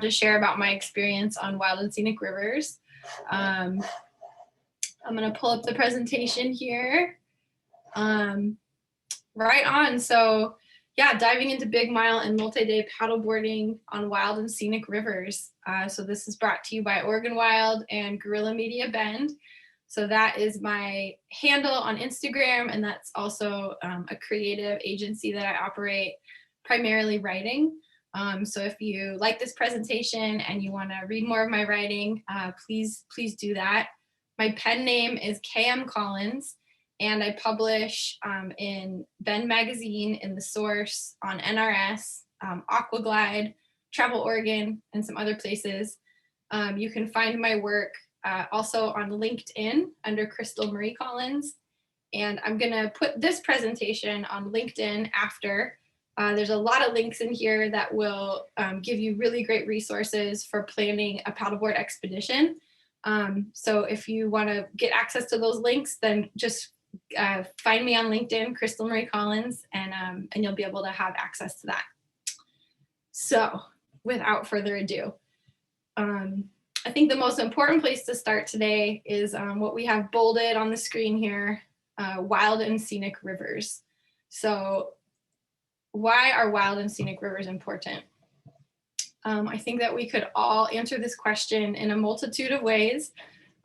to share about my experience on Wild and Scenic Rivers. I'm going to pull up the presentation here. Right on. So yeah, diving into big mile and multi-day paddleboarding on Wild and Scenic Rivers. So this is brought to you by Oregon Wild and Guerrilla Media Bend. So that is my handle on Instagram, and that's also a creative agency that I operate, primarily writing. So if you like this presentation and you want to read more of my writing, please do that. My pen name is KM Collins, and I publish in Bend Magazine, in The Source, on NRS, Aquaglide, Travel Oregon, and some other places. You can find my work also on LinkedIn under Krystal Marie Collins. And I'm going to put this presentation on LinkedIn after. There's a lot of links in here that will give you really great resources for planning a paddleboard expedition. So if you want to get access to those links, then just find me on LinkedIn, Krystal Marie Collins, and you'll be able to have access to that. So without further ado, I think the most important place to start today is what we have bolded on the screen here, Wild and Scenic Rivers. So why are wild and scenic rivers important? I think that we could all answer this question in a multitude of ways.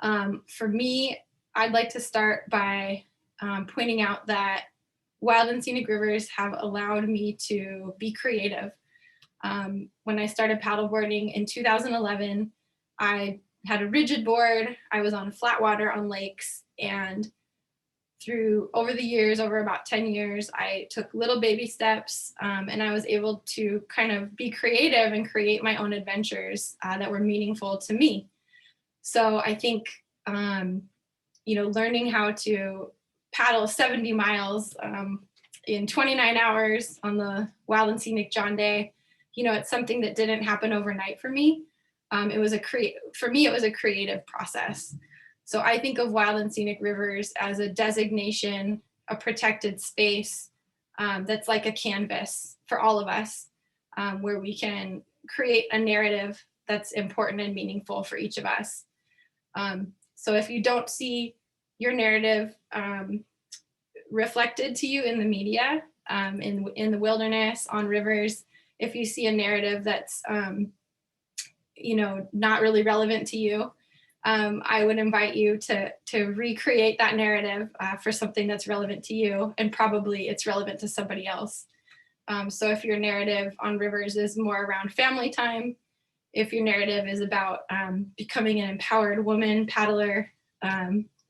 For me, I'd like to start by pointing out that wild and scenic rivers have allowed me to be creative. When I started paddleboarding in 2011, I had a rigid board. I was on flatwater on lakes, and over the years, over about 10 years, I took little baby steps, and I was able to kind of be creative and create my own adventures that were meaningful to me. So I think, learning how to paddle 70 miles in 29 hours on the Wild and Scenic John Day, it's something that didn't happen overnight for me. It was a creative process. So I think of Wild and Scenic Rivers as a designation, a protected space that's like a canvas for all of us, where we can create a narrative that's important and meaningful for each of us. So if you don't see your narrative reflected to you in the media, in the wilderness, on rivers, if you see a narrative that's not really relevant to you, I would invite you to recreate that narrative for something that's relevant to you, and probably it's relevant to somebody else. So if your narrative on rivers is more around family time, if your narrative is about becoming an empowered woman paddler,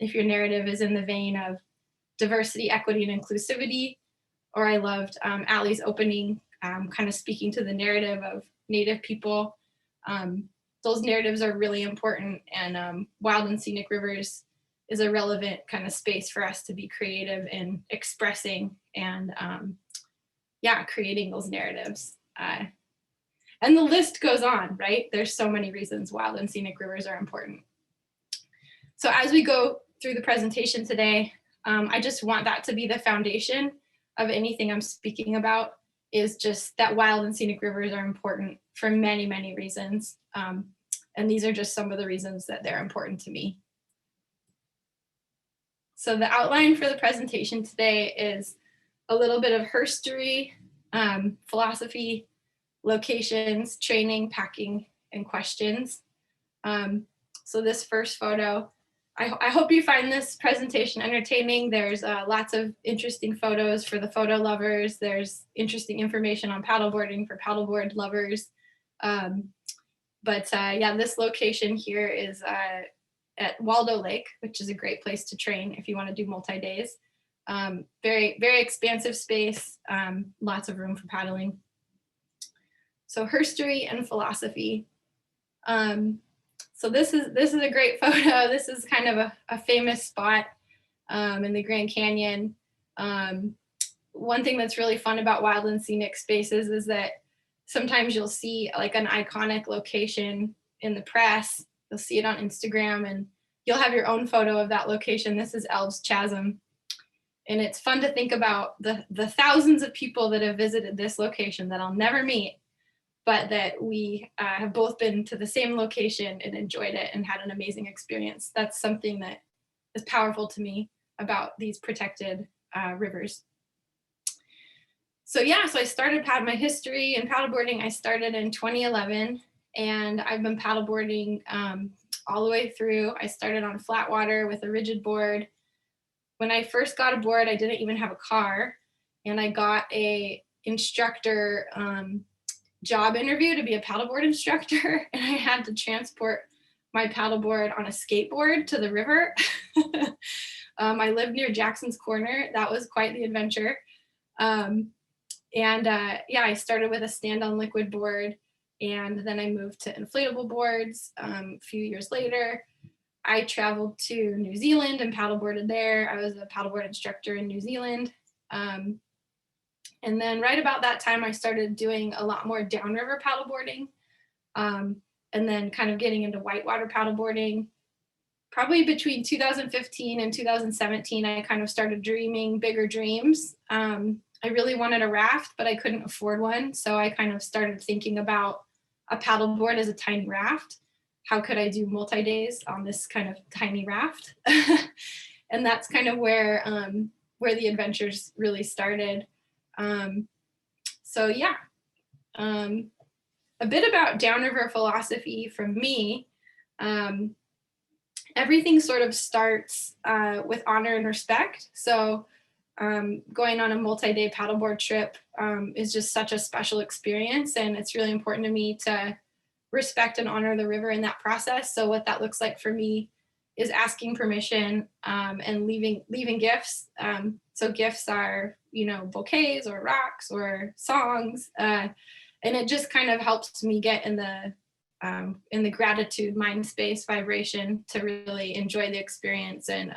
if your narrative is in the vein of diversity, equity, and inclusivity, or I loved Allie's opening, kind of speaking to the narrative of Native people. Those narratives are really important, and Wild and Scenic Rivers is a relevant kind of space for us to be creative in expressing and creating those narratives. And the list goes on, right? There's so many reasons Wild and Scenic Rivers are important. So as we go through the presentation today, I just want that to be the foundation of anything I'm speaking about, is just that Wild and Scenic Rivers are important for many, many reasons. And these are just some of the reasons that they're important to me. So the outline for the presentation today is a little bit of herstory, philosophy, locations, training, packing, and questions. So this first photo, I hope you find this presentation entertaining. There's lots of interesting photos for the photo lovers. There's interesting information on paddleboarding for paddleboard lovers. This location here is at Waldo Lake, which is a great place to train if you want to do multi-days. Very, very expansive space, lots of room for paddling. So herstory and philosophy. So this is a great photo. This is kind of a famous spot in the Grand Canyon. One thing that's really fun about wild and scenic spaces is that sometimes you'll see like an iconic location in the press. You'll see it on Instagram and you'll have your own photo of that location. This is Elves Chasm. And it's fun to think about the thousands of people that have visited this location that I'll never meet, but that we have both been to the same location and enjoyed it and had an amazing experience. That's something that is powerful to me about these protected rivers. So yeah, so I started my history in paddleboarding. I started in 2011, and I've been paddleboarding all the way through. I started on flatwater with a rigid board. When I first got a board, I didn't even have a car, and I got a instructor job interview to be a paddleboard instructor, and I had to transport my paddleboard on a skateboard to the river. I lived near Jackson's Corner. That was quite the adventure. Yeah, I started with a stand-on liquid board, and then I moved to inflatable boards a few years later. I traveled to New Zealand and paddleboarded there. I was a paddleboard instructor in New Zealand. And then right about that time, I started doing a lot more downriver paddleboarding, and then kind of getting into whitewater paddleboarding. Probably between 2015 and 2017, I kind of started dreaming bigger dreams. I really wanted a raft, but I couldn't afford one. So I kind of started thinking about a paddleboard as a tiny raft. How could I do multi-days on this kind of tiny raft? And that's kind of where the adventures really started. So yeah, a bit about downriver philosophy from me. Everything sort of starts with honor and respect. So going on a multi-day paddleboard trip is just such a special experience, and it's really important to me to respect and honor the river in that process. So what that looks like for me is asking permission and leaving gifts. So gifts are, bouquets or rocks or songs, and it just kind of helps me get in the gratitude mind space vibration to really enjoy the experience and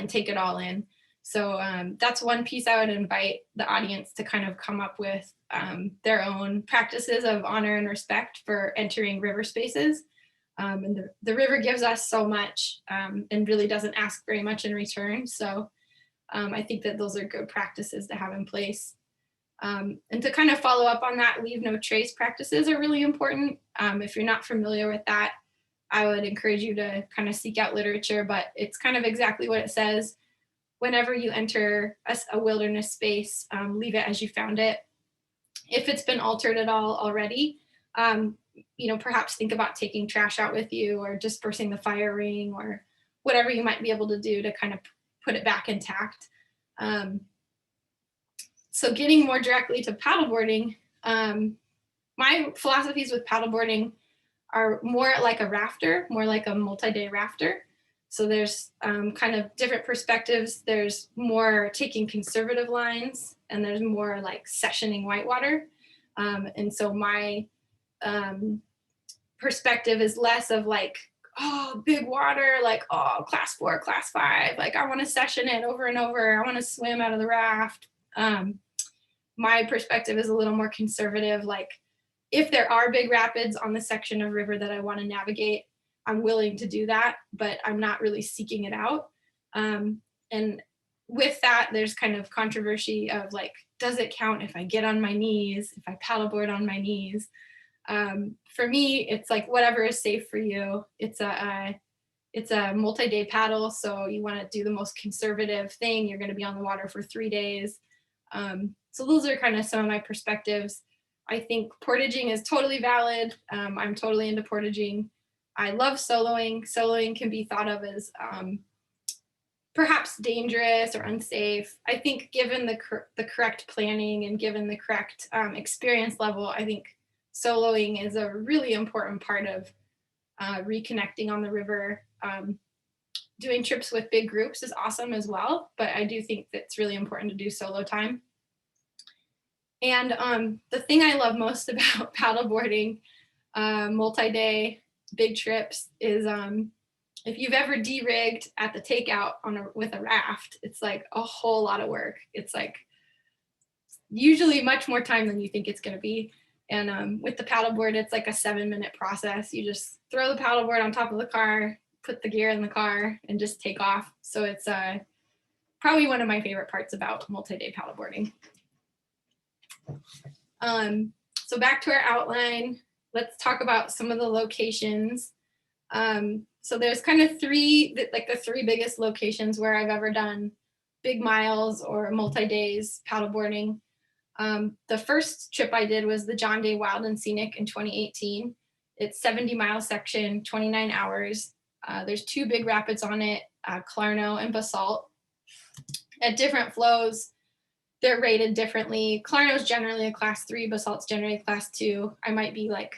take it all in. So that's one piece I would invite the audience to kind of come up with their own practices of honor and respect for entering river spaces. And the river gives us so much and really doesn't ask very much in return. So I think that those are good practices to have in place. And to kind of follow up on that, leave no trace practices are really important. If you're not familiar with that, I would encourage you to kind of seek out literature, but it's kind of exactly what it says. Whenever you enter a wilderness space, leave it as you found it. If it's been altered at all already, perhaps think about taking trash out with you or dispersing the fire ring or whatever you might be able to do to kind of put it back intact. So getting more directly to paddleboarding, my philosophies with paddleboarding are more like a rafter, more like a multi-day rafter. So there's kind of different perspectives. There's more taking conservative lines, and there's more like sessioning whitewater. And so my perspective is less of like, oh, big water, like, oh, class 4, class 5. Like, I want to session it over and over. I want to swim out of the raft. My perspective is a little more conservative. Like, if there are big rapids on the section of river that I want to navigate, I'm willing to do that, but I'm not really seeking it out. And with that, there's kind of controversy of like, does it count if I get on my knees, if I paddleboard on my knees? For me, it's like whatever is safe for you. It's a multi-day paddle, so you want to do the most conservative thing. You're going to be on the water for 3 days. So those are kind of some of my perspectives. I think portaging is totally valid. I'm totally into portaging. I love soloing. Soloing can be thought of as perhaps dangerous or unsafe. I think given the correct planning and given the correct experience level, I think soloing is a really important part of reconnecting on the river. Doing trips with big groups is awesome as well, but I do think that it's really important to do solo time. And the thing I love most about paddleboarding, multi-day big trips, is if you've ever de-rigged at the takeout with a raft, it's like a whole lot of work. It's like usually much more time than you think it's going to be. And with the paddleboard, it's like a 7-minute process. You just throw the paddleboard on top of the car, put the gear in the car, and just take off. So it's probably one of my favorite parts about multi-day paddleboarding. So back to our outline, let's talk about some of the locations. So there's kind of the three biggest locations where I've ever done big miles or multi-days paddleboarding. The first trip I did was the John Day Wild and Scenic in 2018. It's 70-mile section, 29 hours. There's two big rapids on it, Clarno and Basalt. At different flows, they're rated differently. Clarno's generally a class 3, Basalt's generally a class 2. I might be like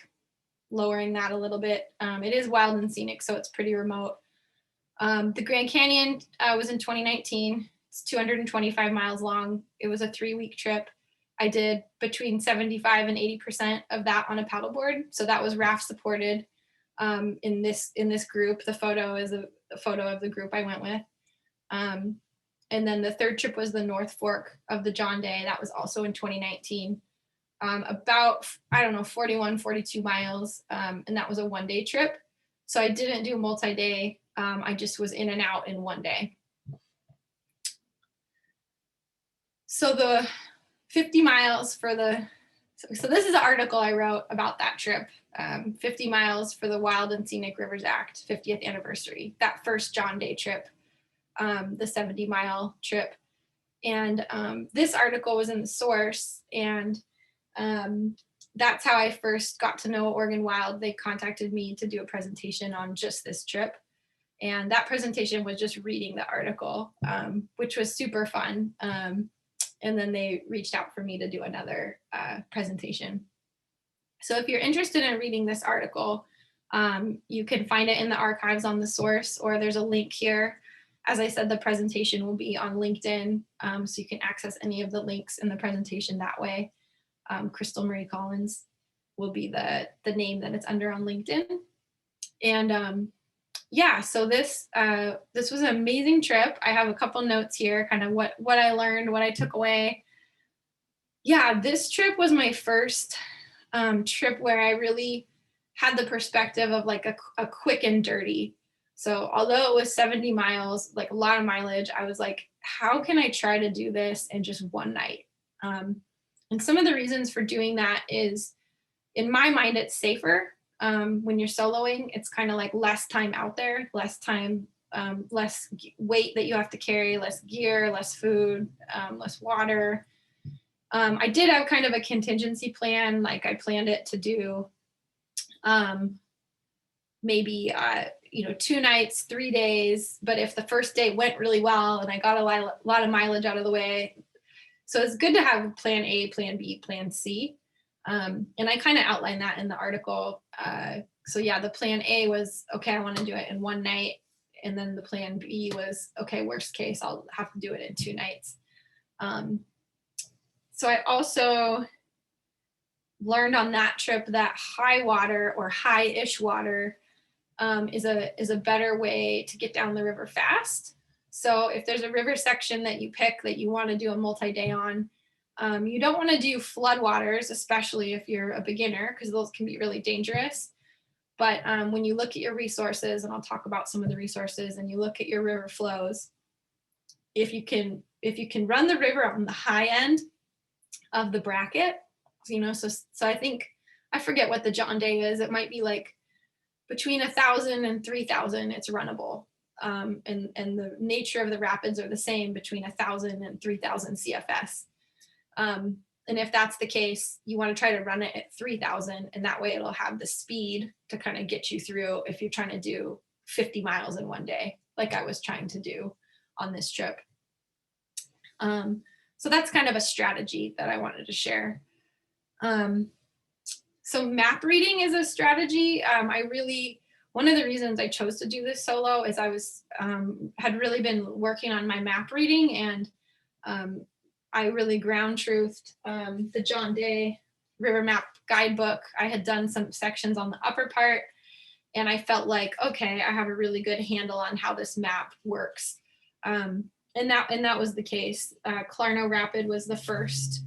lowering that a little bit. It is wild and scenic, so it's pretty remote. The Grand Canyon was in 2019. It's 225 miles long. It was a 3-week trip. I did between 75 and 80% of that on a paddleboard. So that was raft supported in this group. The photo is a photo of the group I went with. And then the third trip was the North Fork of the John Day. That was also in 2019. About, 41, 42 miles. And that was a 1-day trip. So I didn't do multi-day. I just was in and out in 1 day. So the 50 miles for so this is an article I wrote about that trip. 50 miles for the Wild and Scenic Rivers Act 50th anniversary, that first John Day trip, the 70-mile trip. And this article was in the source, and that's how I first got to know Oregon Wild. They contacted me to do a presentation on just this trip. And that presentation was just reading the article, which was super fun. And then they reached out for me to do another presentation. So if you're interested in reading this article, you can find it in the archives on the source, or there's a link here. As I said, the presentation will be on LinkedIn, so you can access any of the links in the presentation that way. Krystal Marie Collins will be the name that it's under on LinkedIn. And yeah, so this was an amazing trip. I have a couple notes here, kind of what I learned, what I took away. Yeah, this trip was my first trip where I really had the perspective of like a quick and dirty. So although it was 70 miles, like a lot of mileage, I was like, how can I try to do this in just one night? And some of the reasons for doing that is, in my mind, it's safer. When you're soloing, it's kind of like less time out there, less time, less weight that you have to carry, less gear, less food, less water. I did have kind of a contingency plan. Like I planned it to do maybe 2 nights, 3 days. But if the first day went really well and I got a lot of mileage out of the way, so it's good to have plan A, plan B, plan C. And I kind of outlined that in the article. So yeah, the plan A was, okay, I want to do it in 1 night. And then the plan B was, okay, worst case, I'll have to do it in 2 nights. So I also learned on that trip that high water or high-ish water is a better way to get down the river fast. So if there's a river section that you pick that you want to do a multi-day on, you don't want to do floodwaters, especially if you're a beginner, because those can be really dangerous. But when you look at your resources, and I'll talk about some of the resources, and you look at your river flows, if you can run the river on the high end of the bracket, so I think, I forget what the John Day is. It might be like between 1,000 and 3,000, it's runnable. And the nature of the rapids are the same between 1,000 and 3,000 CFS. And if that's the case, you want to try to run it at 3,000, and that way it'll have the speed to kind of get you through if you're trying to do 50 miles in 1 day, like I was trying to do on this trip. So that's kind of a strategy that I wanted to share. So map reading is a strategy. One of the reasons I chose to do this solo is I had really been working on my map reading, and I really ground truthed the John Day River Map Guidebook. I had done some sections on the upper part, and I felt like, okay, I have a really good handle on how this map works. And that was the case. Clarno Rapid was the first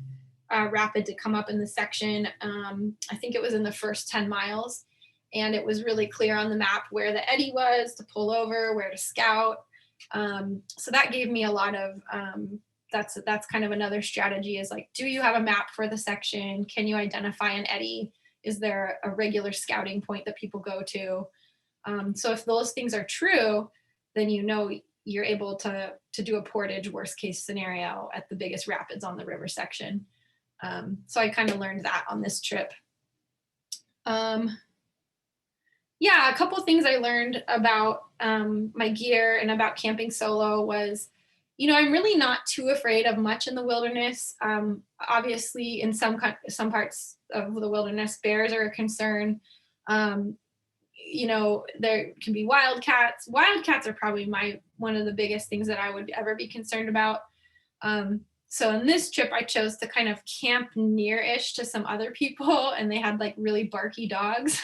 rapid to come up in the section. I think it was in the first 10 miles. And it was really clear on the map where the eddy was to pull over, where to scout. So that gave me a lot of that's kind of another strategy, is like, do you have a map for the section? Can you identify an eddy? Is there a regular scouting point that people go to? So if those things are true, then you know you're able to do a portage worst case scenario at the biggest rapids on the river section. So I kind of learned that on this trip. Yeah, a couple things I learned about my gear and about camping solo was, you know, I'm really not too afraid of much in the wilderness. Obviously, in some parts of the wilderness, bears are a concern. You know, there can be wildcats. Wildcats are probably one of the biggest things that I would ever be concerned about. So in this trip, I chose to kind of camp near-ish to some other people, and they had like really barky dogs.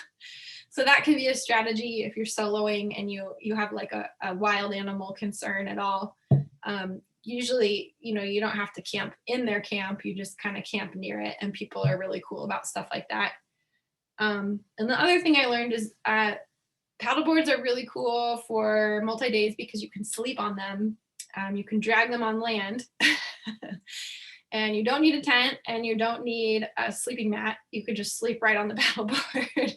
So that can be a strategy if you're soloing and you have like a wild animal concern at all. Usually, you know, you don't have to camp in their camp. You just kind of camp near it, and people are really cool about stuff like that. And the other thing I learned is paddleboards are really cool for multi-days because you can sleep on them. You can drag them on land. And you don't need a tent and you don't need a sleeping mat. You could just sleep right on the paddleboard.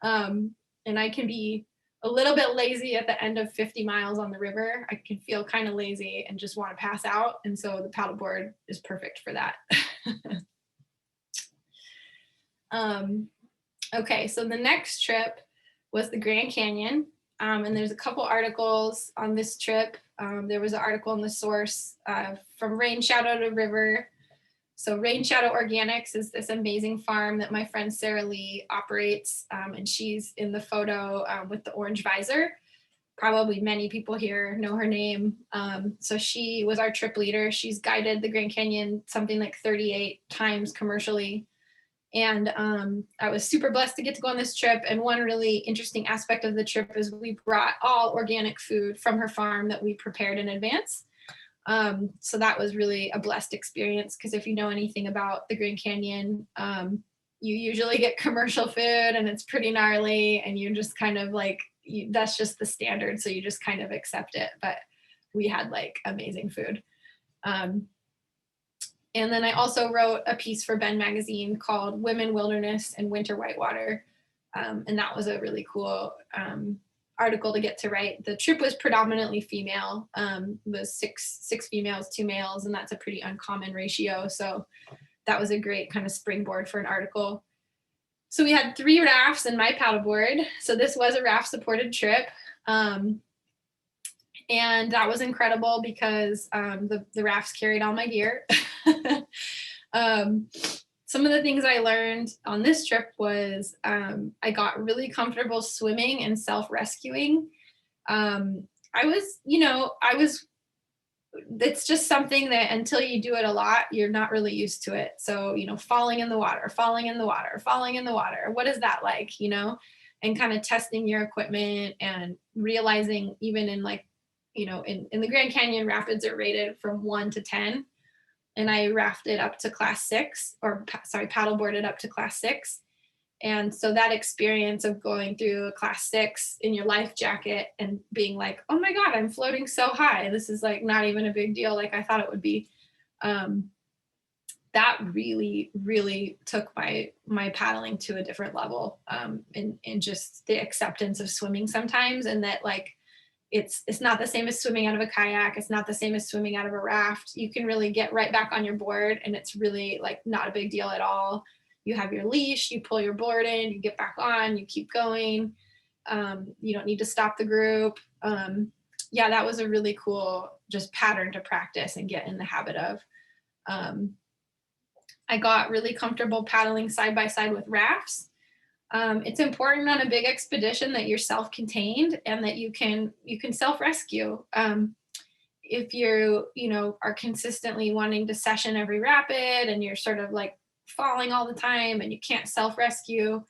And I can be a little bit lazy at the end of 50 miles on the river. I can feel kind of lazy and just want to pass out. And so the paddleboard is perfect for that. Okay, so the next trip was the Grand Canyon. And there's a couple articles on this trip. There was an article in the source from Rain Shadow to River. So Rain Shadow Organics is this amazing farm that my friend Sarah Lee operates. And she's in the photo with the orange visor. Probably many people here know her name. So she was our trip leader. She's guided the Grand Canyon something like 38 times commercially. And I was super blessed to get to go on this trip. And one really interesting aspect of the trip is we brought all organic food from her farm that we prepared in advance. So that was really a blessed experience, because if you know anything about the Grand Canyon, you usually get commercial food and it's pretty gnarly, and you just kind of like, that's just the standard. So you just kind of accept it. But we had like amazing food. And then I also wrote a piece for Ben Magazine called Women, Wilderness, and Winter Whitewater. And that was a really cool article to get to write. The trip was predominantly female. It was six females, 2 males, and that's a pretty uncommon ratio. So that was a great kind of springboard for an article. So we had 3 rafts and my paddleboard. So this was a raft supported trip. And that was incredible because the rafts carried all my gear. Some of the things I learned on this trip was I got really comfortable swimming and self-rescuing. It's just something that until you do it a lot, you're not really used to it. So, you know, falling in the water. What is that like, you know, and kind of testing your equipment and realizing even in like, you know, in the Grand Canyon, rapids are rated from 1 to 10. And I rafted up to class 6, paddleboarded up to class 6. And so that experience of going through a class 6 in your life jacket and being like, oh my God, I'm floating so high. This is like not even a big deal like I thought it would be. That really, really took my paddling to a different level, in just the acceptance of swimming sometimes, and that like, it's not the same as swimming out of a kayak. It's not the same as swimming out of a raft. You can really get right back on your board, and it's really like not a big deal at all. You have your leash, you pull your board in, you get back on, you keep going. You don't need to stop the group. Yeah, that was a really cool just pattern to practice and get in the habit of. I got really comfortable paddling side by side with rafts. It's important on a big expedition that you're self-contained and that you can self-rescue. If you are consistently wanting to session every rapid and you're sort of like falling all the time and you can't self-rescue,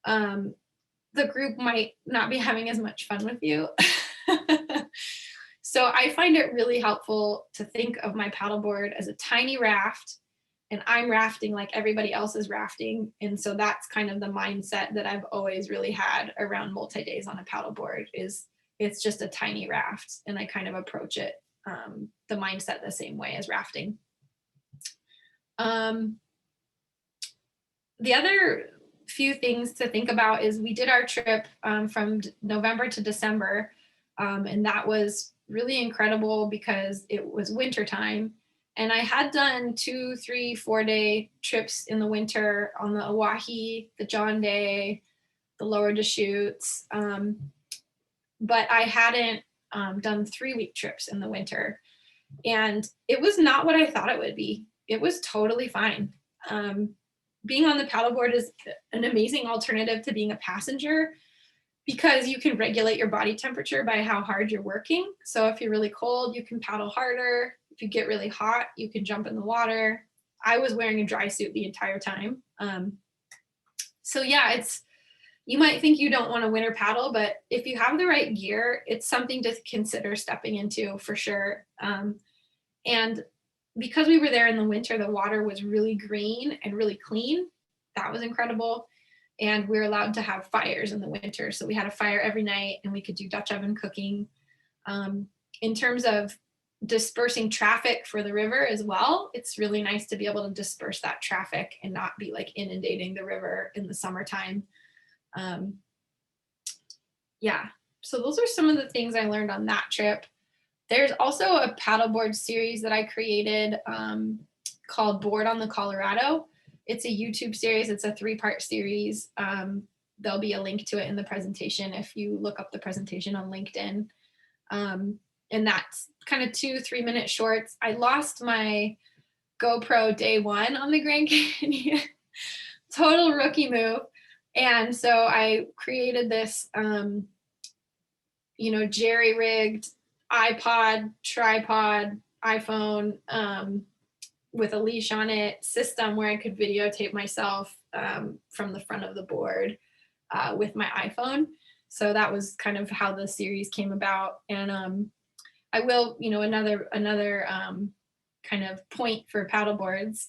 the group might not be having as much fun with you. So I find it really helpful to think of my paddleboard as a tiny raft, and I'm rafting like everybody else is rafting. And so that's kind of the mindset that I've always really had around multi-days on a paddleboard, is it's just a tiny raft, and I kind of approach it the mindset the same way as rafting. The other few things to think about is we did our trip from November to December, and that was really incredible because it was winter time. And I had done 2, 3, 4-day trips in the winter on the Oahe, the John Day, the Lower Deschutes, but I hadn't done 3-week trips in the winter. And it was not what I thought it would be. It was totally fine. Being on the paddleboard is an amazing alternative to being a passenger because you can regulate your body temperature by how hard you're working. So if you're really cold, you can paddle harder. If you get really hot, you can jump in the water. I was wearing a dry suit the entire time. So yeah, you might think you don't want to winter paddle, but if you have the right gear, it's something to consider stepping into for sure. And because we were there in the winter, the water was really green and really clean. That was incredible. And we were allowed to have fires in the winter. So we had a fire every night and we could do Dutch oven cooking. In terms of dispersing traffic for the river as well, it's really nice to be able to disperse that traffic and not be like inundating the river in the summertime. Yeah, so those are some of the things I learned on that trip. There's also a paddleboard series that I created called Board on the Colorado. It's a YouTube series. It's a 3-part series. There'll be a link to it in the presentation if you look up the presentation on LinkedIn. And that's kind of 2 3-minute shorts. I lost my GoPro day 1 on the Grand Canyon. Total rookie move. And so I created this, jerry-rigged iPod, tripod, iPhone with a leash on it system where I could videotape myself from the front of the board with my iPhone. So that was kind of how the series came about. And I will, another kind of point for paddleboards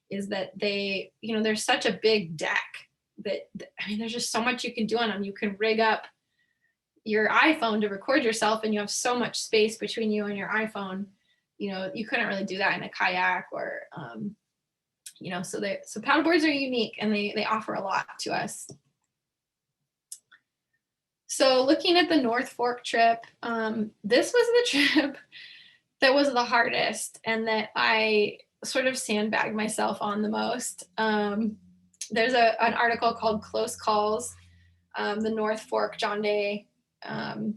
is that they, there's such a big deck that, there's just so much you can do on them. You can rig up your iPhone to record yourself and you have so much space between you and your iPhone. You couldn't really do that in a kayak or, so paddleboards are unique and they offer a lot to us. So looking at the North Fork trip, this was the trip that was the hardest and that I sort of sandbagged myself on the most. There's an article called Close Calls, the North Fork John Day so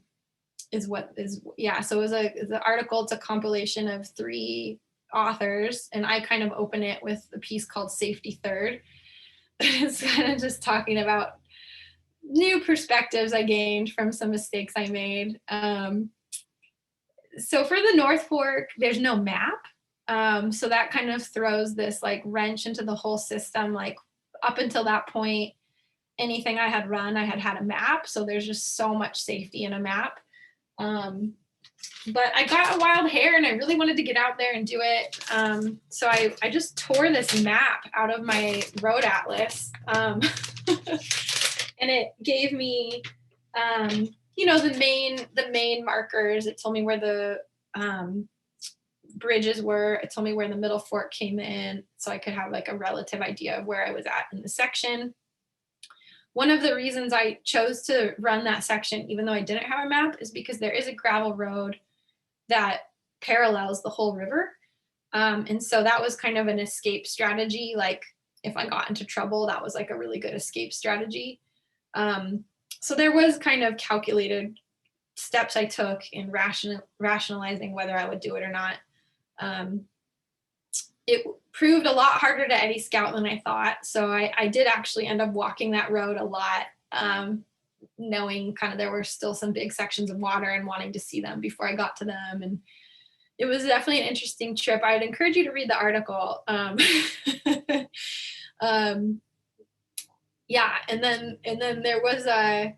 it was the article. It's a compilation of 3 authors, and I kind of open it with a piece called Safety Third. It's kind of just talking about new perspectives I gained from some mistakes I made. So for the North Fork, there's no map. So that kind of throws this like wrench into the whole system. Like up until that point, anything I had run, I had a map. So there's just so much safety in a map. But I got a wild hair and I really wanted to get out there and do it. So I just tore this map out of my road atlas. And it gave me, the main markers. It told me where the bridges were. It told me where the Middle Fork came in. So I could have like a relative idea of where I was at in the section. One of the reasons I chose to run that section, even though I didn't have a map, is because there is a gravel road that parallels the whole river. And so that was kind of an escape strategy. Like if I got into trouble, that was like a really good escape strategy. So there was kind of calculated steps I took in rationalizing whether I would do it or not. It proved a lot harder to Eddie Scout than I thought. So I did actually end up walking that road a lot, knowing kind of there were still some big sections of water and wanting to see them before I got to them. And it was definitely an interesting trip. I would encourage you to read the article. Yeah, and then there was I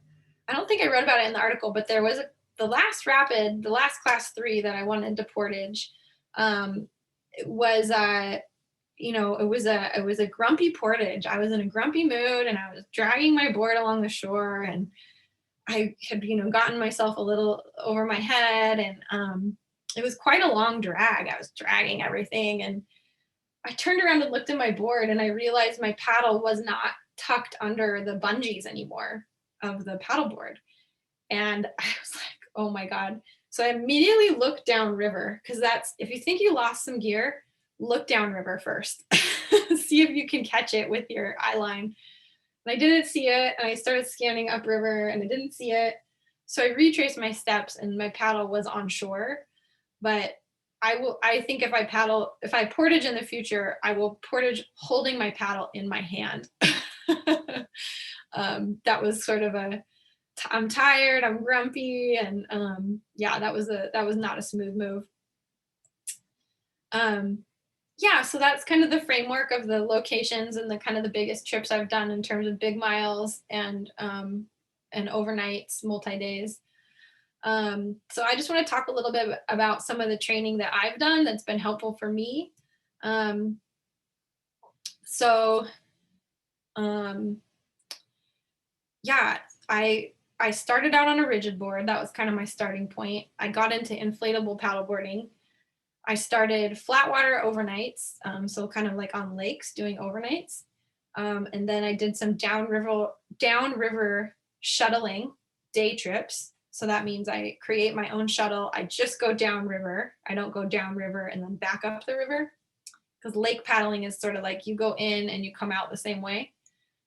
don't think I wrote about it in the article, but there was the last rapid, the last class 3 that I wanted to portage. It was a grumpy portage. I was in a grumpy mood and I was dragging my board along the shore and I had, gotten myself a little over my head and it was quite a long drag. I was dragging everything, and I turned around and looked at my board, and I realized my paddle was not tucked under the bungees anymore of the paddleboard. And I was like, oh my God. So I immediately looked downriver, because that's, if you think you lost some gear, look downriver first. See if you can catch it with your eye line. And I didn't see it. And I started scanning upriver and I didn't see it. So I retraced my steps and my paddle was on shore. But I think if I portage in the future, I will portage holding my paddle in my hand. That was sort of I'm tired, I'm grumpy, and yeah, that was not a smooth move. Yeah, so that's kind of the framework of the locations and the kind of the biggest trips I've done in terms of big miles and overnights, multi-days. So I just want to talk a little bit about some of the training that I've done that's been helpful for me. Yeah, I started out on a rigid board. That was kind of my starting point. I got into inflatable paddleboarding. I started flatwater overnights, so kind of like on lakes doing overnights. And then I did some downriver shuttling day trips. So that means I create my own shuttle. I just go downriver. I don't go downriver and then back up the river, because lake paddling is sort of like you go in and you come out the same way.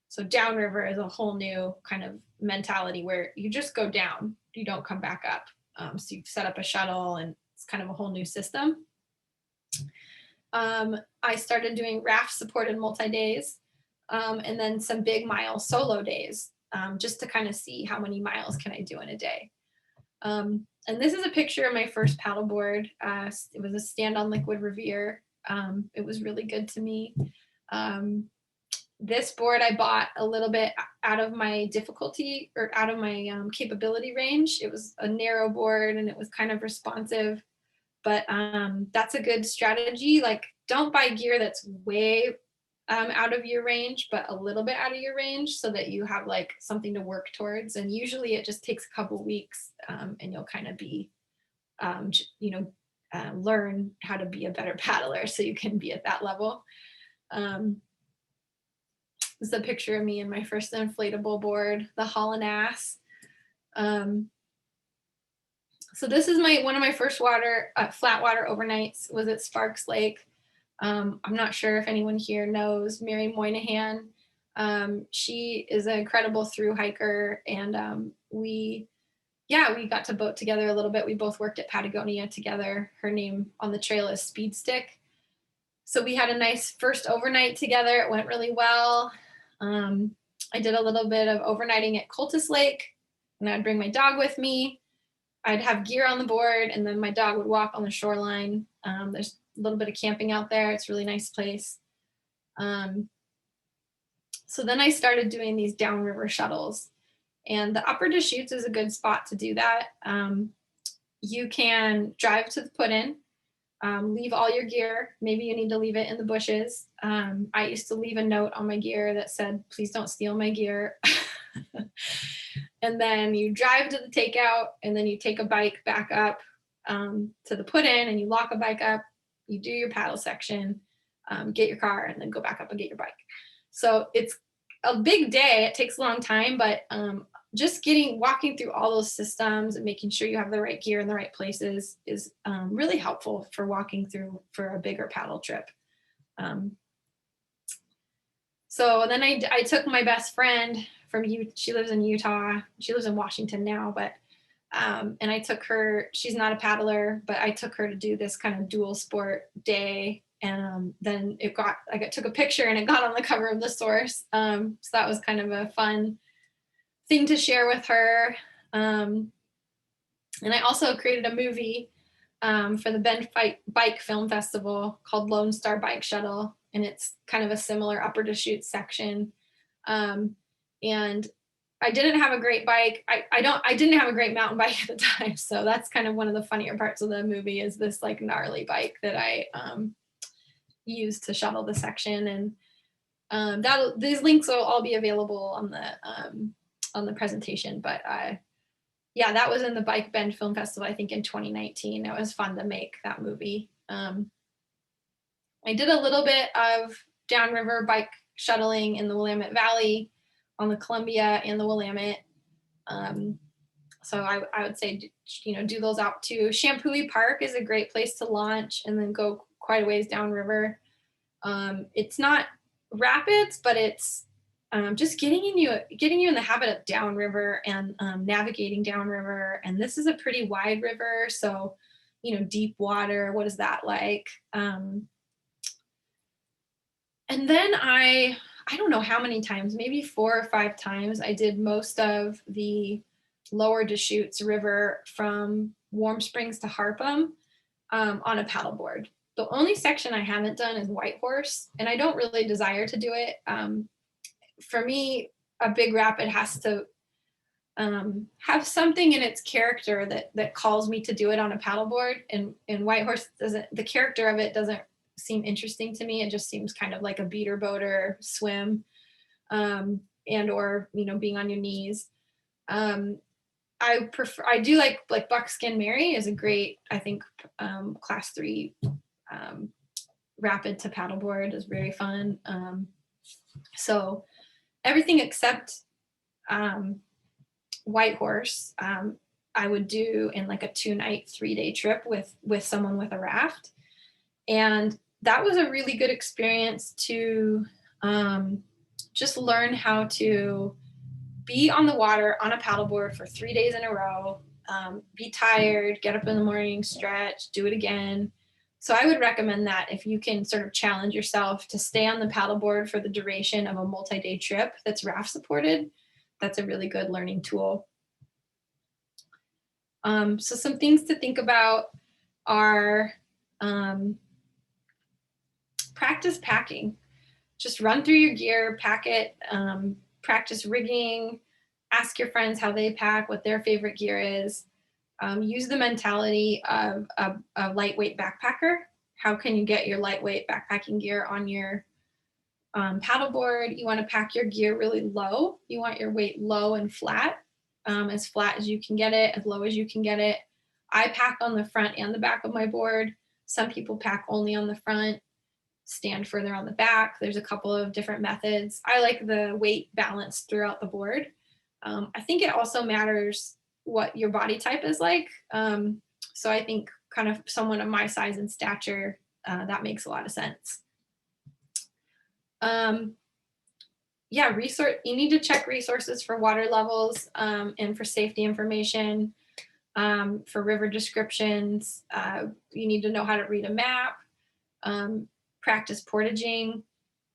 So downriver is a whole new kind of mentality where you just go down, you don't come back up. So you set up a shuttle and it's kind of a whole new system. I started doing raft supported multi-days, and then some big mile solo days, just to kind of see how many miles can I do in a day. And this is a picture of my first paddleboard. It was a stand-on liquid Revere. It was really good to me. This board I bought a little bit out of my difficulty or out of my capability range. It was a narrow board and it was kind of responsive, but that's a good strategy. Like, don't buy gear that's way out of your range, but a little bit out of your range, so that you have like something to work towards. And usually it just takes a couple weeks, and you'll kind of be, learn how to be a better paddler so you can be at that level. This is a picture of me in my first inflatable board, the Haul and Ass. So this is one of my first flatwater overnights was at Sparks Lake. I'm not sure if anyone here knows Mary Moynihan. She is an incredible thru hiker, and we got to boat together a little bit. We both worked at Patagonia together. Her name on the trail is Speed Stick. So we had a nice first overnight together. It went really well. I did a little bit of overnighting at Cultus Lake, and I'd bring my dog with me. I'd have gear on the board, and then my dog would walk on the shoreline. There's a little bit of camping out there. It's a really nice place. So then I started doing these downriver shuttles, and the Upper Deschutes is a good spot to do that. You can drive to the put-in, leave all your gear. Maybe you need to leave it in the bushes. I used to leave a note on my gear that said, please don't steal my gear. And then you drive to the takeout, and then you take a bike back up to the put-in, and you lock a bike up, you do your paddle section, get your car, and then go back up and get your bike. So it's a big day. It takes a long time, but just walking through all those systems and making sure you have the right gear in the right places is really helpful for walking through for a bigger paddle trip. So then I took my best friend she lives in Utah. She lives in Washington now, but and I took her, she's not a paddler, but I took her to do this kind of dual sport day. And then I took a picture and it got on the cover of the Source. So that was kind of a fun thing to share with her. And I also created a movie for the Bend Bike Film Festival called Lone Star Bike Shuttle. And it's kind of a similar Upper Deschutes section. And I didn't have a great bike. I didn't have a great mountain bike at the time. So that's kind of one of the funnier parts of the movie is this like gnarly bike that I used to shuttle the section. And these links will all be available on the presentation. But Yeah, that was in the Bike Bend Film Festival, I think in 2019. It was fun to make that movie. I did a little bit of downriver bike shuttling in the Willamette Valley on the Columbia and the Willamette. So I would say, do those out too. Shampooey Park is a great place to launch and then go quite a ways downriver. It's not rapids, but it's just getting you in the habit of downriver and navigating downriver. And this is a pretty wide river, so deep water. What is that like? And then I don't know how many times, maybe 4 or 5 times, I did most of the lower Deschutes River from Warm Springs to Harpum on a paddleboard. The only section I haven't done is Whitehorse, and I don't really desire to do it. For me, a big rapid has to have something in its character that calls me to do it on a paddleboard. And Whitehorse doesn't. The character of it doesn't seem interesting to me. It just seems kind of like a beater boater swim, and or being on your knees. I do like Buckskin Mary is a great, I think, class 3 rapid to paddleboard is very fun. So everything except Whitehorse, I would do in like a 2-night, 3-day trip with someone with a raft. And that was a really good experience to just learn how to be on the water on a paddleboard for 3 days in a row, be tired, get up in the morning, stretch, do it again. So I would recommend that if you can sort of challenge yourself to stay on the paddleboard for the duration of a multi-day trip that's raft supported, that's a really good learning tool. So some things to think about are practice packing. Just run through your gear, pack it, practice rigging, ask your friends how they pack, what their favorite gear is. Use the mentality of a lightweight backpacker. How can you get your lightweight backpacking gear on your paddleboard? You want to pack your gear really low. You want your weight low and flat as you can get it, as low as you can get it. I pack on the front and the back of my board. Some people pack only on the front, stand further on the back. There's a couple of different methods. I like the weight balance throughout the board. I think it also matters what your body type is like. So I think kind of someone of my size and stature, that makes a lot of sense. Yeah, you need to check resources for water levels and for safety information, for river descriptions. You need to know how to read a map, practice portaging,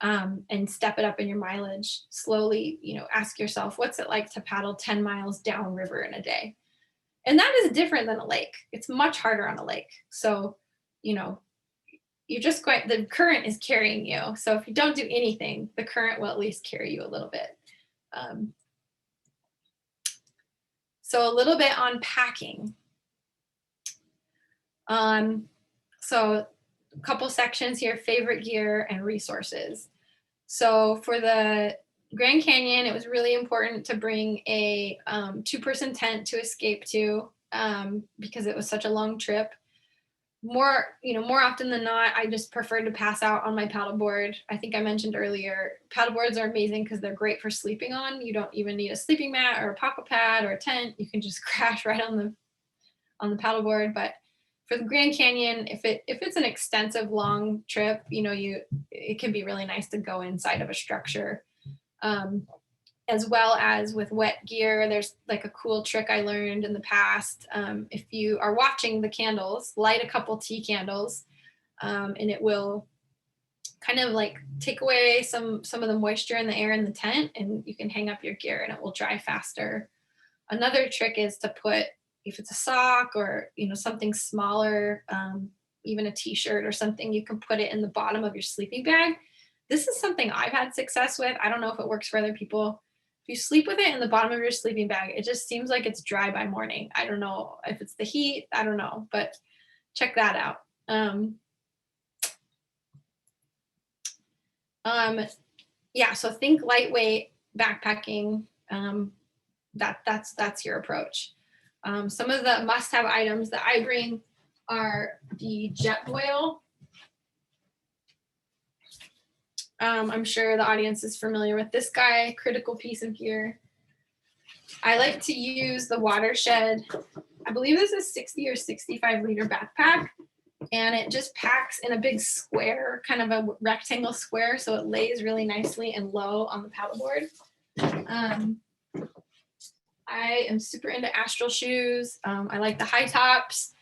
and step it up in your mileage slowly. Ask yourself, what's it like to paddle 10 miles downriver in a day? And that is different than a lake. It's much harder on a lake. So, the current is carrying you. So if you don't do anything, the current will at least carry you a little bit. So a little bit on packing. So a couple sections here, favorite gear and resources. So for the Grand Canyon, it was really important to bring a 2-person tent to escape to because it was such a long trip. More often than not, I just prefer to pass out on my paddleboard. I think I mentioned earlier, paddleboards are amazing because they're great for sleeping on. You don't even need a sleeping mat or a pocket pad or a tent. You can just crash right on the paddleboard. But for the Grand Canyon, if it's an extensive long trip, it can be really nice to go inside of a structure. As well as with wet gear, there's like a cool trick I learned in the past. If you are watching the candles, light a couple tea candles, and it will kind of like take away some of the moisture in the air in the tent, and you can hang up your gear and it will dry faster. Another trick is to put, if it's a sock or something smaller, even a t-shirt or something, you can put it in the bottom of your sleeping bag. This is something I've had success with. I don't know if it works for other people. If you sleep with it in the bottom of your sleeping bag, it just seems like it's dry by morning. I don't know if it's the heat, I don't know, but check that out. Yeah, so think lightweight backpacking. That's your approach. Some of the must-have items that I bring are the Jetboil. I'm sure the audience is familiar with this guy, critical piece of gear. I like to use the Watershed. I believe this is 60 or 65 liter backpack, and it just packs in a big square, kind of a rectangle square, so it lays really nicely and low on the paddleboard. I am super into Astral shoes. I like the high tops.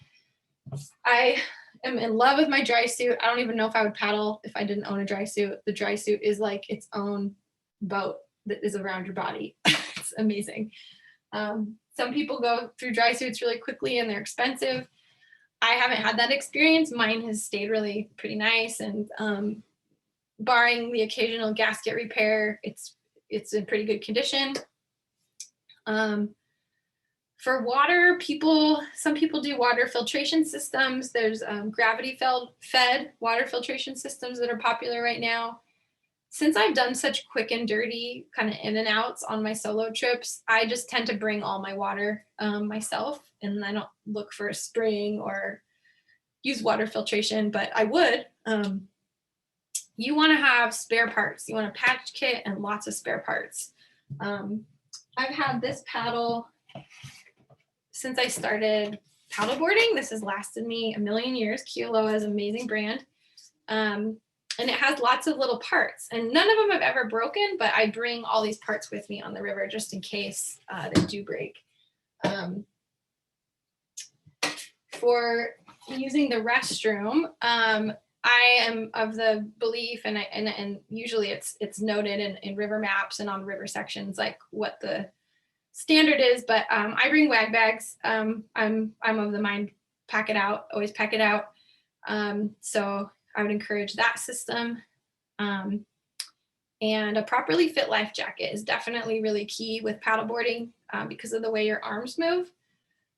I am in love with my dry suit. I don't even know if I would paddle if I didn't own a dry suit. The dry suit is like its own boat that is around your body. It's amazing. Some people go through dry suits really quickly and they're expensive. I haven't had that experience. Mine has stayed really pretty nice, and barring the occasional gasket repair, it's in pretty good condition. For water, some people do water filtration systems. There's gravity fed water filtration systems that are popular right now. Since I've done such quick and dirty kind of in and outs on my solo trips, I just tend to bring all my water myself, and I don't look for spraying or use water filtration, but I would. You want to have spare parts. You want a patch kit and lots of spare parts. I've had this paddle since I started paddleboarding. This has lasted me a million years. Kealoha is an amazing brand. And it has lots of little parts, and none of them have ever broken, but I bring all these parts with me on the river just in case they do break. For using the restroom, I am of the belief, and usually it's noted in river maps and on river sections, like what the standard is, but I bring wag bags. I'm of the mind, pack it out, always pack it out. So I would encourage that system. And a properly fit life jacket is definitely really key with paddleboarding because of the way your arms move.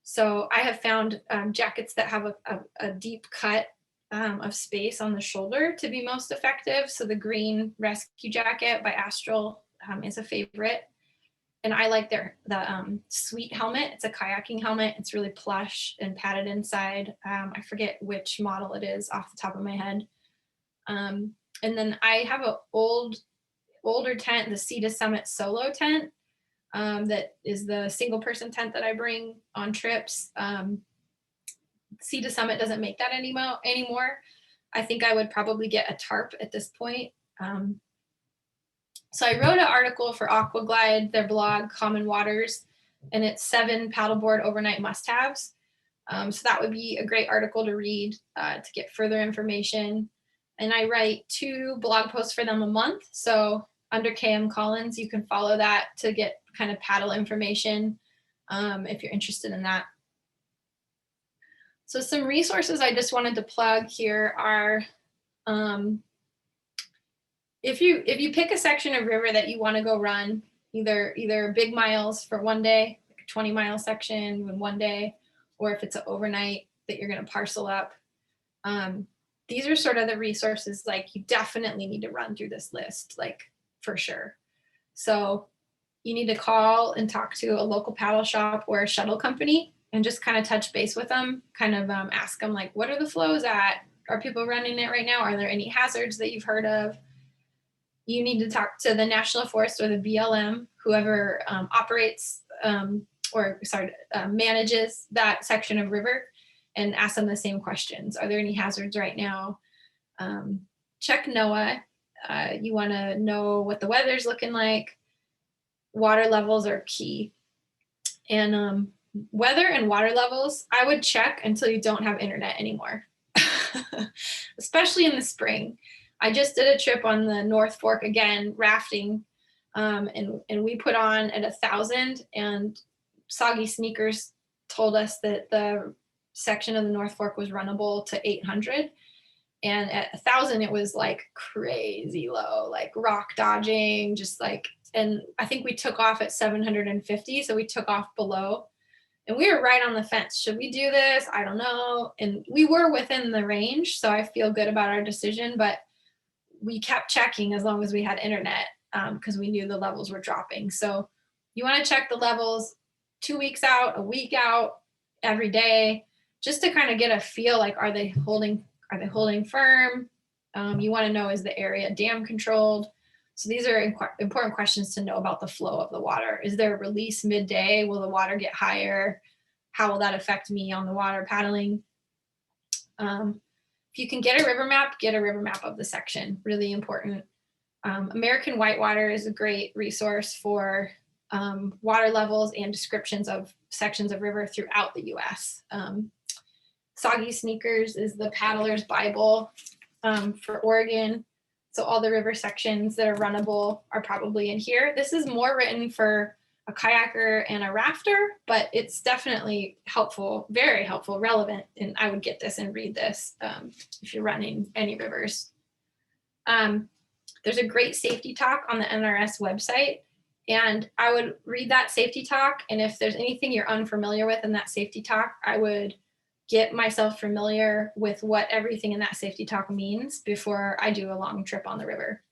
So I have found jackets that have a deep cut of space on the shoulder to be most effective. So the green rescue jacket by Astral is a favorite. And I like the Sweet helmet. It's a kayaking helmet. It's really plush and padded inside. I forget which model it is off the top of my head. And then I have an older tent, the Sea to Summit solo tent. That is the single person tent that I bring on trips. Sea to Summit doesn't make that anymore. I think I would probably get a tarp at this point. So I wrote an article for Aquaglide, their blog, Common Waters, and it's 7 paddleboard overnight must-haves. So that would be a great article to read to get further information. And I write 2 blog posts for them a month. So under KM Collins, you can follow that to get kind of paddle information if you're interested in that. So some resources I just wanted to plug here are, if you pick a section of river that you want to go run, either big miles for one day, like a 20-mile section in one day, or if it's an overnight that you're going to parcel up. These are sort of the resources, like you definitely need to run through this list, like for sure. So you need to call and talk to a local paddle shop or a shuttle company and just kind of touch base with them, kind of ask them like, what are the flows at? Are people running it right now? Are there any hazards that you've heard of? You need to talk to the National Forest or the BLM, whoever manages that section of river, and ask them the same questions. Are there any hazards right now? Check NOAA. You want to know what the weather's looking like. Water levels are key. And weather and water levels, I would check until you don't have internet anymore, especially in the spring. I just did a trip on the North Fork again, rafting, and we put on at 1,000, and Soggy Sneakers told us that the section of the North Fork was runnable to 800. And at 1,000, it was like crazy low, like rock dodging, just like, and I think we took off at 750. So we took off below, and we were right on the fence. Should we do this? I don't know. And we were within the range, so I feel good about our decision, but we kept checking as long as we had internet because we knew the levels were dropping. So you want to check the levels. 2 weeks out, a week out, every day, just to kind of get a feel, like, are they holding firm? You want to know, is the area dam controlled? So these are important questions to know about the flow of the water. Is there a release midday? Will the water get higher? How will that affect me on the water paddling? If you can get a river map, get a river map of the section, really important. American Whitewater is a great resource for water levels and descriptions of sections of river throughout the US. Soggy Sneakers is the paddler's Bible for Oregon. So all the river sections that are runnable are probably in here. This is more written for a kayaker and a rafter, but it's definitely helpful, very helpful, relevant. And I would get this and read this if you're running any rivers. There's a great safety talk on the NRS website, and I would read that safety talk. And if there's anything you're unfamiliar with in that safety talk, I would get myself familiar with what everything in that safety talk means before I do a long trip on the river.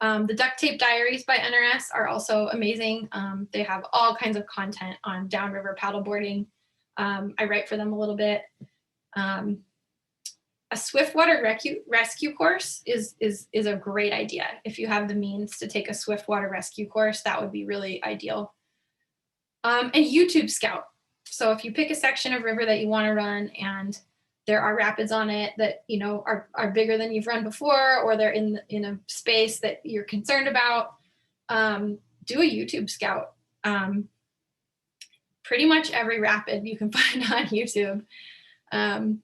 The Duct Tape Diaries by NRS are also amazing. They have all kinds of content on downriver paddleboarding. I write for them a little bit. A swiftwater rescue course is a great idea. If you have the means to take a swiftwater rescue course, that would be really ideal. And YouTube Scout. So if you pick a section of river that you want to run and there are rapids on it that, you know, are bigger than you've run before, or they're in a space that you're concerned about, do a YouTube Scout. Pretty much every rapid you can find on YouTube. And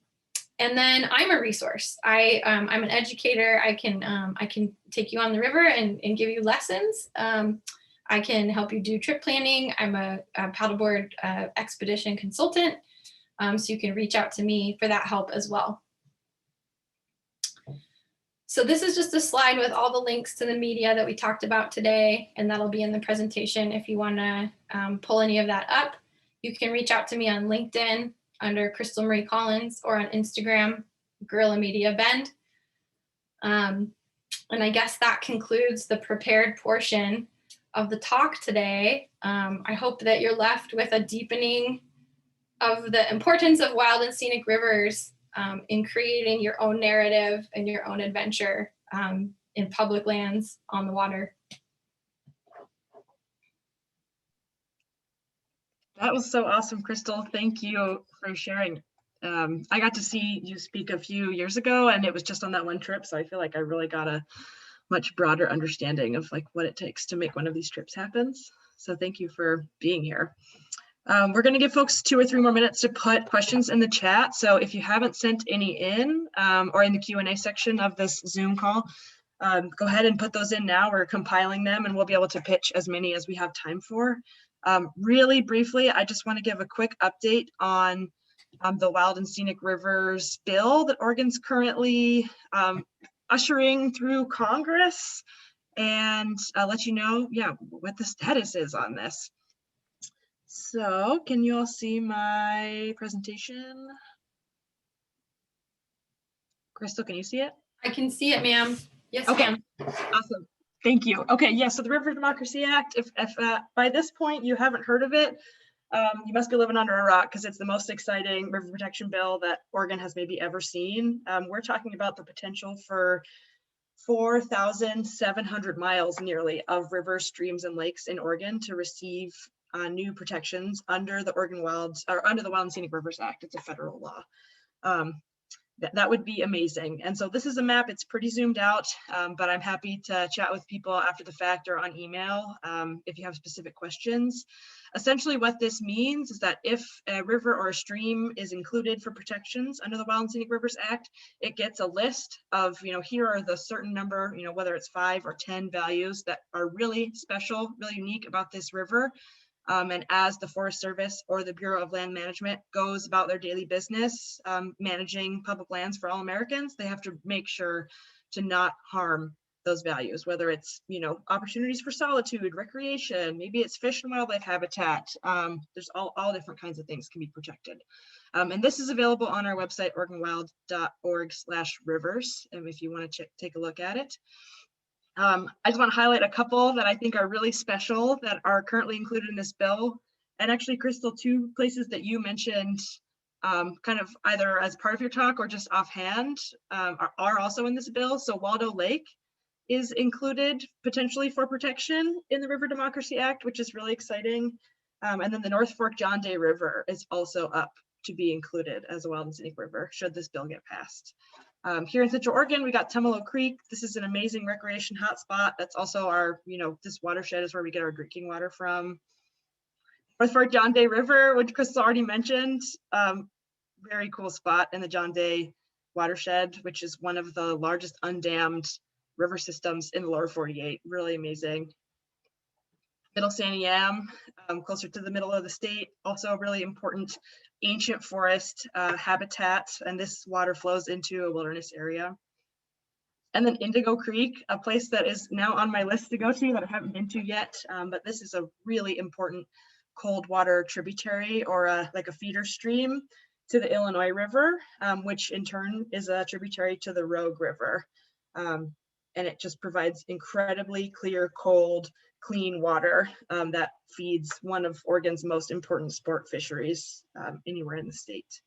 then I'm a resource. I'm an educator. I can take you on the river and give you lessons. I can help you do trip planning. I'm a paddleboard expedition consultant. So you can reach out to me for that help as well. So this is just a slide with all the links to the media that we talked about today, and that'll be in the presentation if you want to pull any of that up. You can reach out to me on LinkedIn under Krystal Marie Collins, or on Instagram, Guerrilla Media Bend. And I guess that concludes the prepared portion of the talk today. I hope that you're left with a deepening of the importance of wild and scenic rivers in creating your own narrative and your own adventure in public lands on the water. That was so awesome, Krystal. Thank you for sharing. I got to see you speak a few years ago, and it was just on that one trip. So I feel like I really got a much broader understanding of like what it takes to make one of these trips happen. So thank you for being here. We're going to give folks 2 or 3 more minutes to put questions in the chat. So if you haven't sent any in or in the Q&A section of this Zoom call, go ahead and put those in now. We're compiling them and we'll be able to pitch as many as we have time for. Really briefly, I just want to give a quick update on the Wild and Scenic Rivers bill that Oregon's currently ushering through Congress, and I'll let you know, what the status is on this. So can you all see my presentation? Krystal, can you see it? I can see it, ma'am. Yes, okay. ma'am. Awesome. Thank you. Okay, yeah, so the River Democracy Act, if by this point you haven't heard of it, you must be living under a rock, because it's the most exciting river protection bill that Oregon has maybe ever seen. We're talking about the potential for 4,700 miles nearly of rivers, streams, and lakes in Oregon to receive new protections under the Wild and Scenic Rivers Act. It's a federal law. That would be amazing. And so this is a map. It's pretty zoomed out, but I'm happy to chat with people after the fact or on email if you have specific questions. Essentially what this means is that if a river or a stream is included for protections under the Wild and Scenic Rivers Act, it gets a list of, here are the certain number, whether it's 5 or 10 values that are really special, really unique about this river. And as the Forest Service or the Bureau of Land Management goes about their daily business, managing public lands for all Americans, they have to make sure to not harm those values, whether it's, opportunities for solitude, recreation, maybe it's fish and wildlife habitat. There's all different kinds of things can be protected. And this is available on our website, oregonwild.org/rivers, if you want to take a look at it. I just want to highlight a couple that I think are really special that are currently included in this bill. And actually, Krystal, two places that you mentioned kind of either as part of your talk or just offhand are also in this bill. So Waldo Lake is included potentially for protection in the River Democracy Act, which is really exciting. And then the North Fork John Day River is also up to be included as a wild and scenic river, should this bill get passed. Here in Central Oregon, we got Tumalo Creek. This is an amazing recreation hotspot. That's also our, this watershed is where we get our drinking water from. North Fork John Day River, which Krystal already mentioned, very cool spot in the John Day watershed, which is one of the largest undammed river systems in the lower 48. Really amazing. Middle Santiam, closer to the middle of the state, also a really important ancient forest habitat, and this water flows into a wilderness area. And then Indigo Creek, a place that is now on my list to go to that I haven't been to yet, but this is a really important cold water tributary, or like a feeder stream to the Illinois River, which in turn is a tributary to the Rogue River. And it just provides incredibly clear, cold, clean water that feeds one of Oregon's most important sport fisheries anywhere in the state.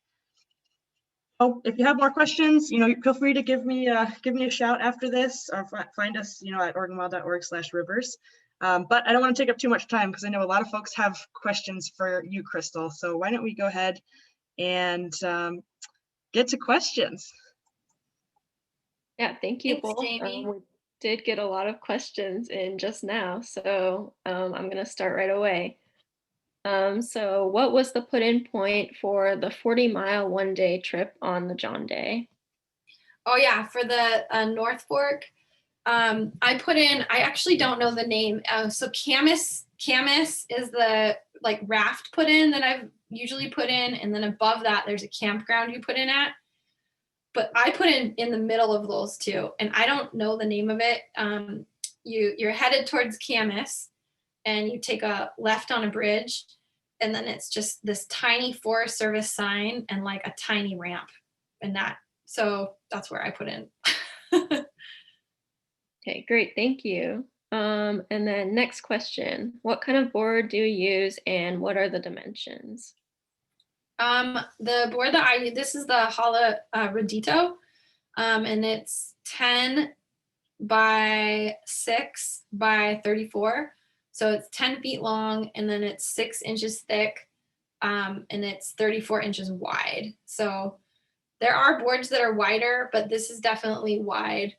Oh, if you have more questions, feel free to give me a shout after this, or find us, at oregonwild.org/rivers. But I don't want to take up too much time because I know a lot of folks have questions for you, Krystal. So why don't we go ahead and get to questions. Yeah, thank you Thanks, both. Jamie. We did get a lot of questions in just now, so I'm going to start right away. So what was the put-in point for the 40-mile one-day trip on the John Day? Oh yeah, for the North Fork, I actually don't know the name. So Camas is the raft put in that I've usually put in, and then above that there's a campground you put in at. But I put in the middle of those two, and I don't know the name of it. You're headed towards Camas, and you take a left on a bridge, and then it's just this tiny Forest Service sign and like a tiny ramp, so that's where I put in. Okay, great, thank you. And then next question, what kind of board do you use and what are the dimensions? The board that I use, this is the Hala Radito, and it's 10 by 6 by 34. So it's 10 feet long, and then it's 6 inches thick, and it's 34 inches wide. So there are boards that are wider, but this is definitely wide,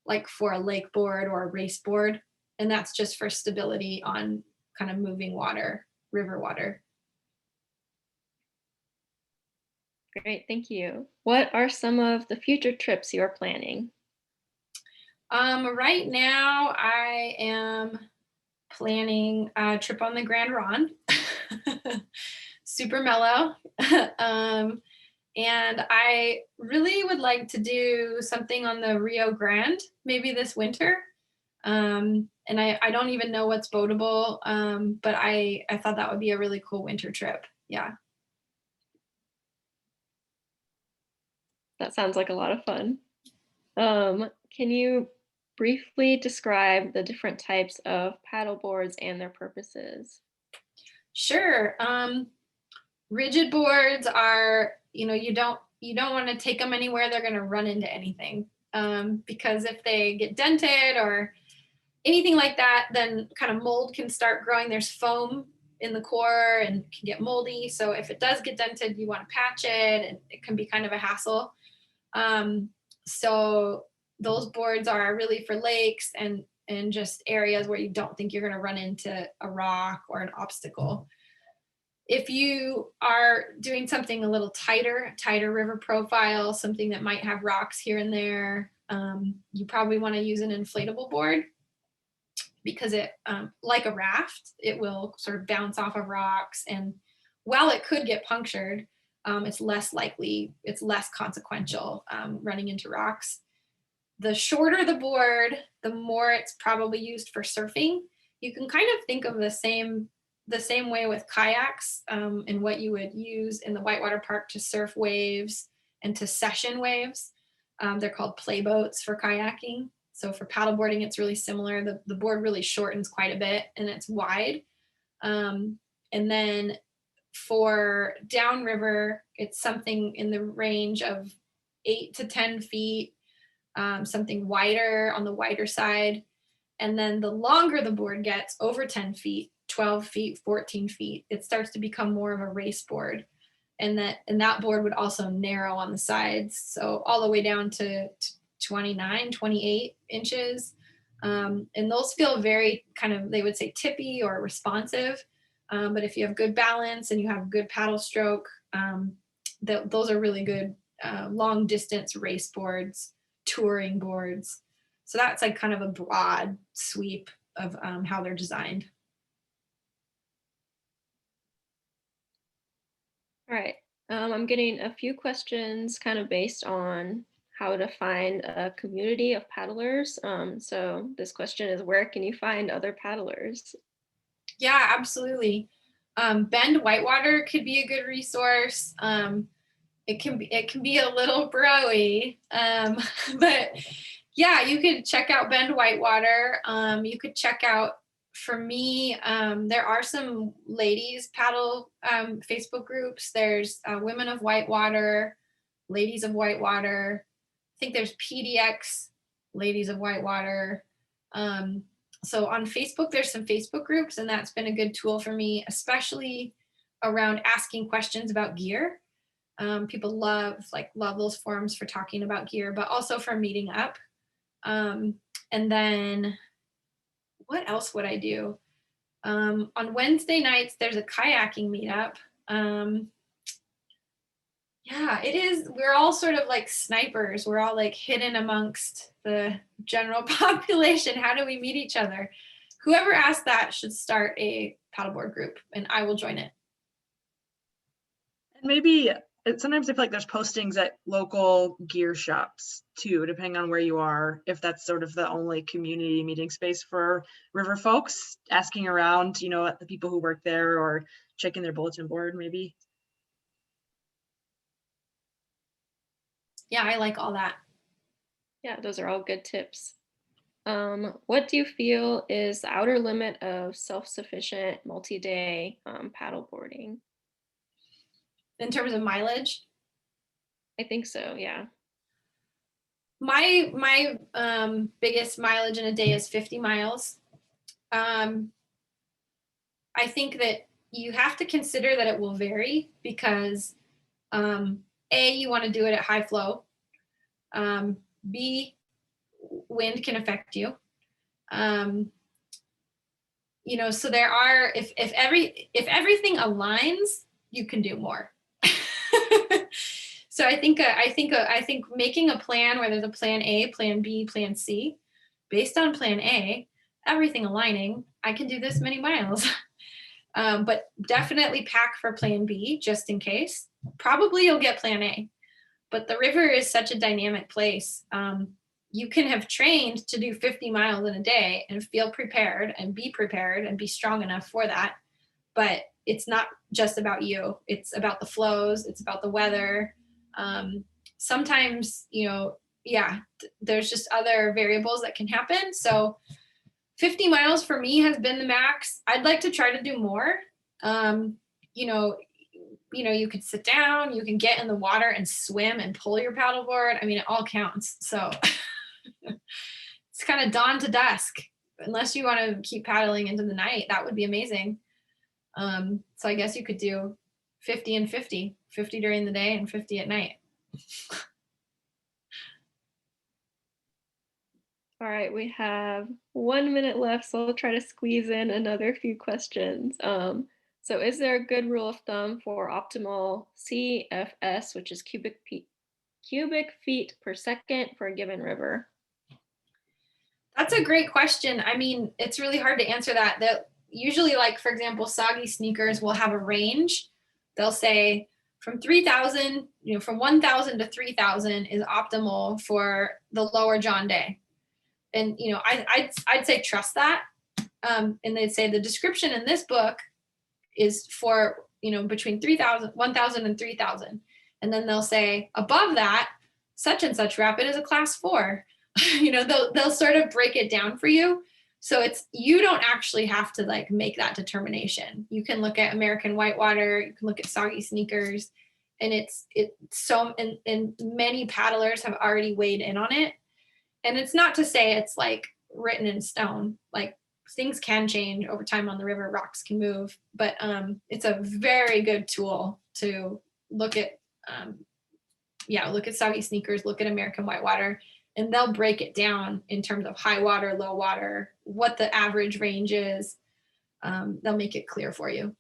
like for a lake board or a race board. And that's just for stability on kind of moving water, river water. Great, thank you. What are some of the future trips you're planning? Right now I am planning a trip on the Grand Ronde. Super mellow. And I really would like to do something on the Rio Grande, maybe this winter. And I don't even know what's boatable, but I thought that would be a really cool winter trip. Yeah. That sounds like a lot of fun. Can you briefly describe the different types of paddle boards and their purposes? Sure. Rigid boards are, you don't want to take them anywhere they're going to run into anything, because if they get dented or anything like that, then kind of mold can start growing. There's foam in the core and can get moldy. So if it does get dented, you want to patch it, and it can be kind of a hassle. So those boards are really for lakes and just areas where you don't think you're going to run into a rock or an obstacle. If you are doing something a little tighter river profile, something that might have rocks here and there, you probably want to use an inflatable board, because it, like a raft, it will sort of bounce off of rocks. And while it could get punctured, it's less likely, it's less consequential running into rocks. The shorter the board, the more it's probably used for surfing. You can kind of think of the same way with kayaks, and what you would use in the Whitewater Park to surf waves and to session waves. They're called play boats for kayaking. So for paddleboarding, it's really similar. The board really shortens quite a bit, and it's wide. And then for downriver, it's something in the range of 8 to 10 feet, something wider on the wider side. And then the longer the board gets, over 10 feet, 12 feet, 14 feet, it starts to become more of a race board. And that board would also narrow on the sides. So all the way down to 29, 28 inches. And those feel very kind of, they would say tippy or responsive. But if you have good balance and you have good paddle stroke, those are really good long distance race boards, touring boards. So that's like kind of a broad sweep of how they're designed. All right, I'm getting a few questions kind of based on how to find a community of paddlers. So this question is, where can you find other paddlers? Yeah, absolutely. Bend Whitewater could be a good resource. It can be a little broy, but yeah, you could check out Bend Whitewater. You could check out, for me, there are some ladies paddle Facebook groups. There's Women of Whitewater, Ladies of Whitewater. I think there's PDX, Ladies of Whitewater. So on Facebook, there's some Facebook groups, and that's been a good tool for me, especially around asking questions about gear. People love those forums for talking about gear, but also for meeting up. And then what else would I do? On Wednesday nights, there's a kayaking meetup. Yeah, it is. We're all sort of like snipers. We're all like hidden amongst the general population. How do we meet each other? Whoever asked that should start a paddleboard group, and I will join it. And maybe sometimes I feel like there's postings at local gear shops too, depending on where you are. If that's sort of the only community meeting space for river folks, asking around, at the people who work there or checking their bulletin board maybe. Yeah, I like all that. Yeah, those are all good tips. What do you feel is the outer limit of self-sufficient multi-day paddleboarding? In terms of mileage? I think so, yeah. My biggest mileage in a day is 50 miles. I think that you have to consider that it will vary because A, you want to do it at high flow. B, wind can affect you. So there are, if everything aligns, you can do more. So I think making a plan where there's a plan A, plan B, plan C, based on plan A, everything aligning, I can do this many miles. But definitely pack for plan B just in case. Probably you'll get plan A. But the river is such a dynamic place. You can have trained to do 50 miles in a day and feel prepared and be strong enough for that. But it's not just about you. It's about the flows. It's about the weather. Sometimes, there's just other variables that can happen. So 50 miles for me has been the max. I'd like to try to do more. You could sit down, you can get in the water and swim and pull your paddleboard. I mean, it all counts. So it's kind of dawn to dusk, unless you want to keep paddling into the night. That would be amazing. So I guess you could do 50 and 50 during the day and 50 at night. All right, we have 1 minute left, so I'll try to squeeze in another few questions. So is there a good rule of thumb for optimal CFS, which is cubic feet per second for a given river? That's a great question. I mean, it's really hard to answer that. Usually, like, for example, Soggy Sneakers will have a range. They'll say from 3,000, from 1,000 to 3,000 is optimal for the lower John Day. And, I'd say trust that. And they'd say the description in this book is for, between 1,000 and 3,000. And then they'll say above that, such and such rapid is a class 4. They'll sort of break it down for you. So you don't actually have to like make that determination. You can look at American whitewater, you can look at soggy sneakers, and and many paddlers have already weighed in on it. And it's not to say it's like written in stone. Like things can change over time on the river, rocks can move, but it's a very good tool to look at. Look at soggy sneakers, look at American whitewater, and they'll break it down in terms of high water, low water, what the average range is. They'll make it clear for you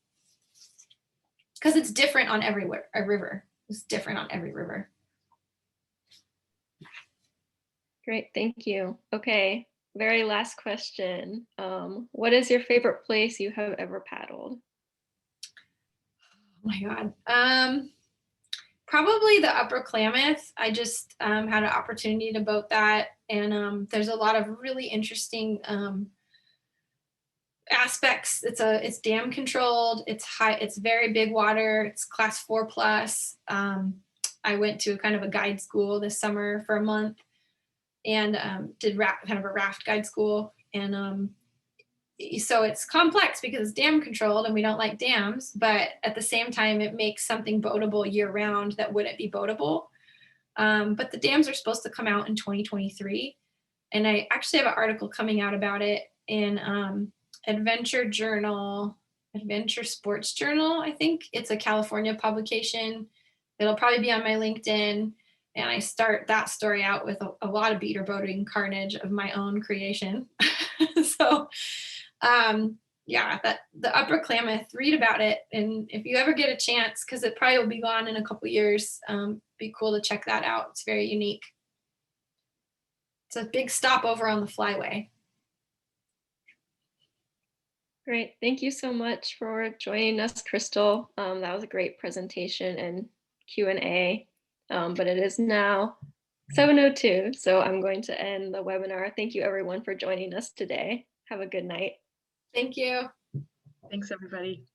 because it's different on every river. It's different on every river. Great, thank you. Okay, very last question. What is your favorite place you have ever paddled? Oh my God. Probably the Upper Klamath. I just had an opportunity to boat that, and there's a lot of really interesting aspects. It's dam controlled. It's high. It's very big water. It's class 4+. I went to kind of a guide school this summer for a month, and did kind of a raft guide school, and so it's complex because it's dam controlled and we don't like dams, but at the same time, it makes something boatable year round that wouldn't be boatable. But the dams are supposed to come out in 2023. And I actually have an article coming out about it in Adventure Sports Journal. I think it's a California publication. It'll probably be on my LinkedIn. And I start that story out with a lot of beater boating carnage of my own creation. So the Upper Klamath, read about it. And if you ever get a chance, because it probably will be gone in a couple years, be cool to check that out. It's very unique. It's a big stopover on the flyway. Great, thank you so much for joining us, Krystal. That was a great presentation and Q&A, but it is now 7:02, so I'm going to end the webinar. Thank you everyone for joining us today. Have a good night. Thank you. Thanks, everybody.